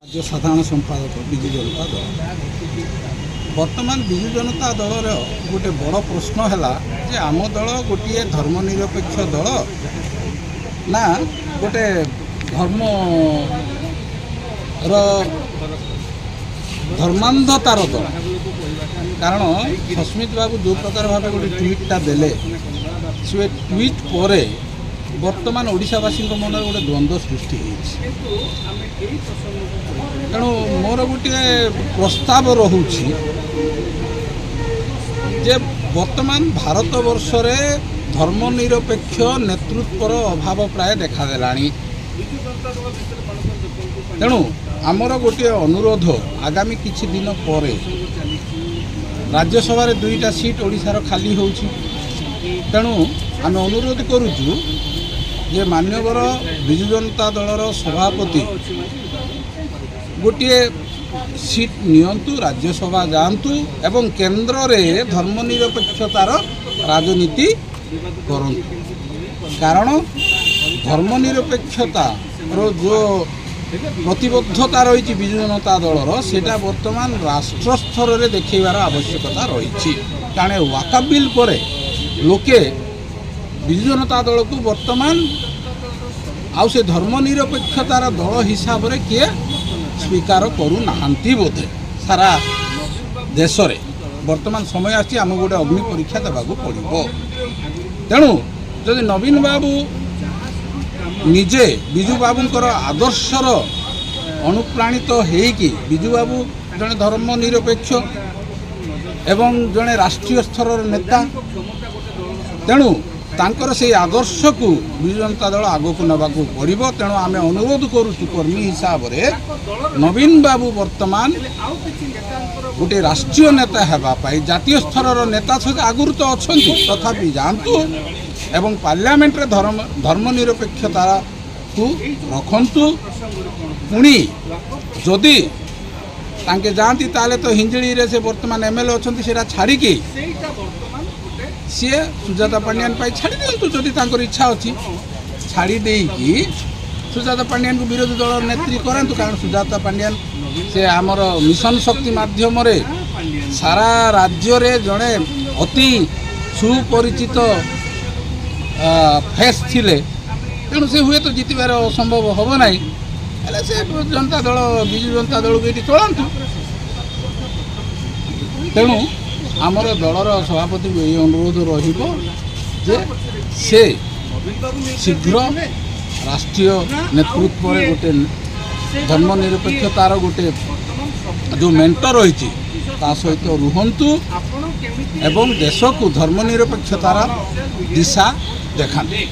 राज्य साधारण संपादक विजु जनता दल बर्तमान विजु जनता दल गोटे बड़ प्रश्न है जे आम दल गोटे धर्मनिरपेक्ष दल ना गोटे धर्म धर्मांधतार दल। कारण सस्मित बाबू जो प्रकार भाव गोटे ट्वीटा देले से ट्वीट पर बर्तमान ओडिशावासी मन गोटे द्वंद्व सृष्टि तेणु मोर गोटे प्रस्ताव रोचे जे वर्तमान भारत वर्ष रे धर्मनिरपेक्ष नेतृत्वर अभाव प्राय देखादेला। तेणु आमर गोटे अनुरोध आगामी किछि दिन पर राज्यसभा रे 2टा सीट ओडिशार खाली होउछि। तेणु आम अनुरोध करुचु जे मान्यवर विजु जनता दलर सभापति गोटे सीट नियंतु राज्यसभा जातु एवं केंद्र रे धर्मनिरपेक्षतार राजनीति करंतु। कारण धर्मनिरपेक्षता जो प्रतिबद्धता रही विजु जनता दलर सेटा वर्तमान राष्ट्र स्तर में देखैबार आवश्यकता रही। कारण वाका बिल पर लोके विजु जनता दल को वर्तमान आउ से धर्मनिरपेक्षतार दल हिसाब से किए स्वीकार करूना बोधे सारा देश रे वर्तमान समय आसी आम गोटे अग्नि परीक्षा देवाक पड़ो। तेणु जदि नवीन बाबू निजे विजु बाबूंकर आदर्शर अनुप्राणित होइकि विजु बाबू जड़े धर्मनिरपेक्ष एवं जड़े राष्ट्रीय स्तर नेता तेणु तांकर से आदर्श को विजु जनता दल आग को नवाक पड़ो। तेणु आम अनुरोध करुचु कर्मी हिसाब से नवीन बाबू वर्तमान गोटे राष्ट्रीय नेता होगापाई जातीय स्तर नेता आगुरी तो अच्छा तथापि जातु एवं पार्लियामेंट रे धर्मनिरपेक्षता को रखंतु। पुणी जदि तांके जाती ताले तो हिंजड़ी रे से वर्तमान एमएलए अच्छा से छाड़ी सी सुजाता पांड्यान पाई छाड़ी दिंतु जदि तांकर इच्छा अच्छी छाड़ी देकी सुजाता पांड्यान को विरोधी दल नेत्री करांतु। कारण सुजाता पांड्यान से आमर मिशन शक्ति माध्यम रे सारा राज्य रे जड़े अति सुपरिचित फेस थिले। तेणु से हुए तो जितबार असंभव हम ना से जनता दल विजु जनता दल को ये चलांतु। तेणु आमर दलर सभापति को यही अनुरोध रहिबो जे से शीघ्र राष्ट्रीय नेतृत्व रे गोटे धर्मनिरपेक्षतार गोटे जो मेंटर रही सहित रुहंतु एवं देश को धर्मनिरपेक्षतार दिशा देखाते।